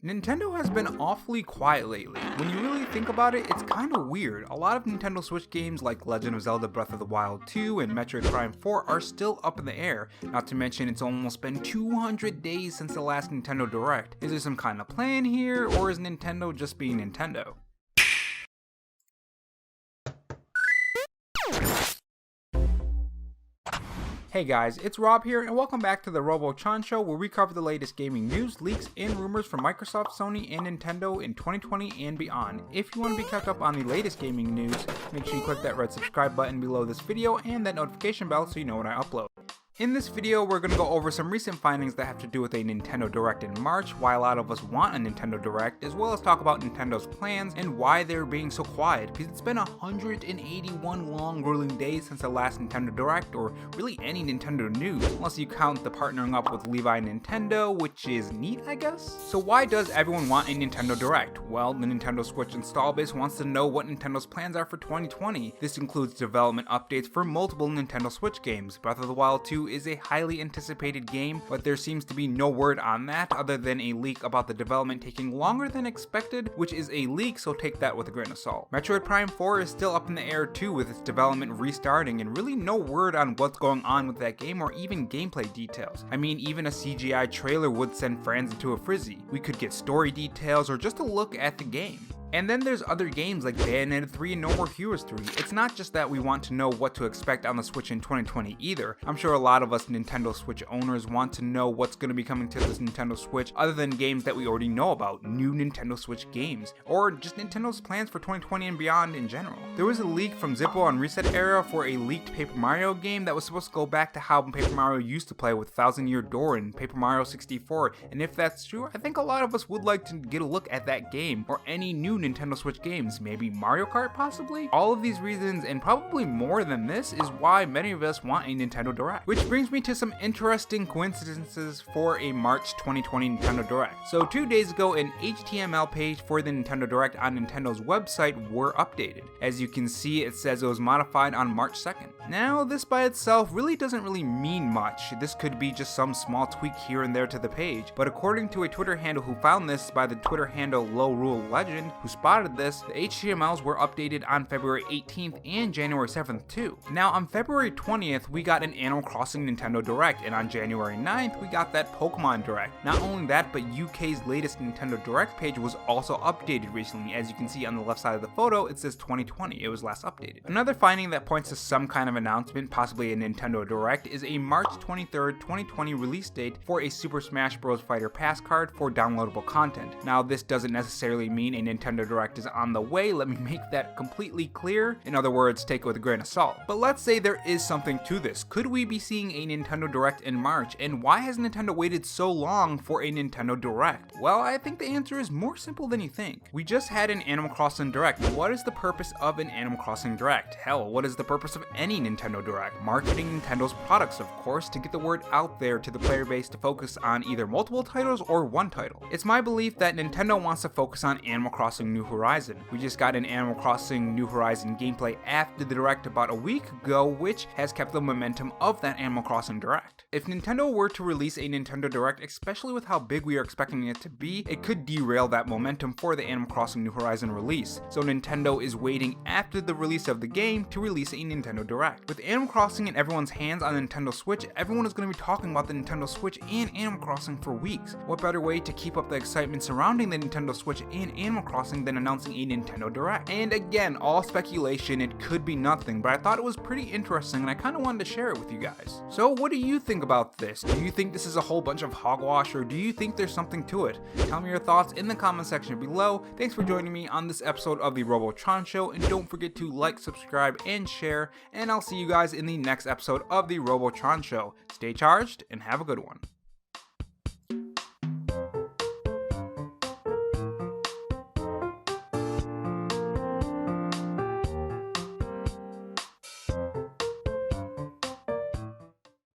Nintendo has been awfully quiet lately. When you really think about it, it's kinda weird. A lot of Nintendo Switch games like Legend of Zelda Breath of the Wild 2 and Metroid Prime 4 are still up in the air, not to mention it's almost been 200 days since the last Nintendo Direct. Is there some kind of plan here, or is Nintendo just being Nintendo? Hey guys, it's Rob here, and welcome back to the Robo Show, where we cover the latest gaming news, leaks, and rumors from Microsoft, Sony, and Nintendo in 2020 and beyond. If you want to be kept up on the latest gaming news, make sure you click that red subscribe button below this video and that notification bell so you know when I upload. In this video, we're going to go over some recent findings that have to do with a Nintendo Direct in March, why a lot of us want a Nintendo Direct, as well as talk about Nintendo's plans and why they're being so quiet, because it's been 181 long grueling days since the last Nintendo Direct, or really any Nintendo news, unless you count the partnering up with Levi Nintendo, which is neat, I guess? So why does everyone want a Nintendo Direct? Well, the Nintendo Switch install base wants to know what Nintendo's plans are for 2020. This includes development updates for multiple Nintendo Switch games. Breath of the Wild 2 is a highly anticipated game, but there seems to be no word on that other than a leak about the development taking longer than expected, which is a leak, so take that with a grain of salt. Metroid Prime 4 is still up in the air too, with its development restarting, and really no word on what's going on with that game or even gameplay details. I mean, even a CGI trailer would send fans into a frenzy. We could get story details or just a look at the game. And then there's other games like Bayonetta 3 and No More Heroes 3. It's not just that we want to know what to expect on the Switch in 2020 either. I'm sure a lot of us Nintendo Switch owners want to know what's going to be coming to this Nintendo Switch other than games that we already know about, new Nintendo Switch games, or just Nintendo's plans for 2020 and beyond in general. There was a leak from Zippo on Reset Era for a leaked Paper Mario game that was supposed to go back to how Paper Mario used to play with Thousand Year Door and Paper Mario 64, and if that's true, I think a lot of us would like to get a look at that game, or any new Nintendo Switch games, maybe Mario Kart possibly? All of these reasons, and probably more than this, is why many of us want a Nintendo Direct. Which brings me to some interesting coincidences for a March 2020 Nintendo Direct. So 2 days ago, an HTML page for the Nintendo Direct on Nintendo's website were updated. As you can see, it says it was modified on March 2nd. Now, this by itself really doesn't really mean much. This could be just some small tweak here and there to the page, but according to a Twitter handle who found this by the Twitter handle Low Rule Legend, who spotted this, the HTMLs were updated on February 18th and January 7th too. Now on February 20th, we got an Animal Crossing Nintendo Direct, and on January 9th, we got that Pokemon Direct. Not only that, but UK's latest Nintendo Direct page was also updated recently. As you can see on the left side of the photo, it says 2020, it was last updated. Another finding that points to some kind of announcement, possibly a Nintendo Direct, is a March 23rd, 2020 release date for a Super Smash Bros. Fighter Pass card for downloadable content. Now this doesn't necessarily mean a Nintendo Direct is on the way, let me make that completely clear. In other words, take it with a grain of salt. But let's say there is something to this. Could we be seeing a Nintendo Direct in March? And why has Nintendo waited so long for a Nintendo Direct? Well, I think the answer is more simple than you think. We just had an Animal Crossing Direct. What is the purpose of an Animal Crossing Direct? Hell, what is the purpose of any Nintendo Direct? Marketing Nintendo's products, of course, to get the word out there to the player base to focus on either multiple titles or one title. It's my belief that Nintendo wants to focus on Animal Crossing New Horizon. We just got an Animal Crossing New Horizon gameplay after the Direct about a week ago, which has kept the momentum of that Animal Crossing Direct. If Nintendo were to release a Nintendo Direct, especially with how big we are expecting it to be, it could derail that momentum for the Animal Crossing New Horizon release. So Nintendo is waiting after the release of the game to release a Nintendo Direct. With Animal Crossing in everyone's hands on Nintendo Switch, everyone is going to be talking about the Nintendo Switch and Animal Crossing for weeks. What better way to keep up the excitement surrounding the Nintendo Switch and Animal Crossing than announcing a Nintendo Direct? And again, all speculation, it could be nothing, but I thought it was pretty interesting and I kind of wanted to share it with you guys. So what do you think about this? Do you think this is a whole bunch of hogwash, or do you think there's something to it? Tell me your thoughts in the comment section below. Thanks for joining me on this episode of the Robo Show, and don't forget to like, subscribe, and share, and I'll see you guys in the next episode of the Robo Show. Stay charged and have a good one.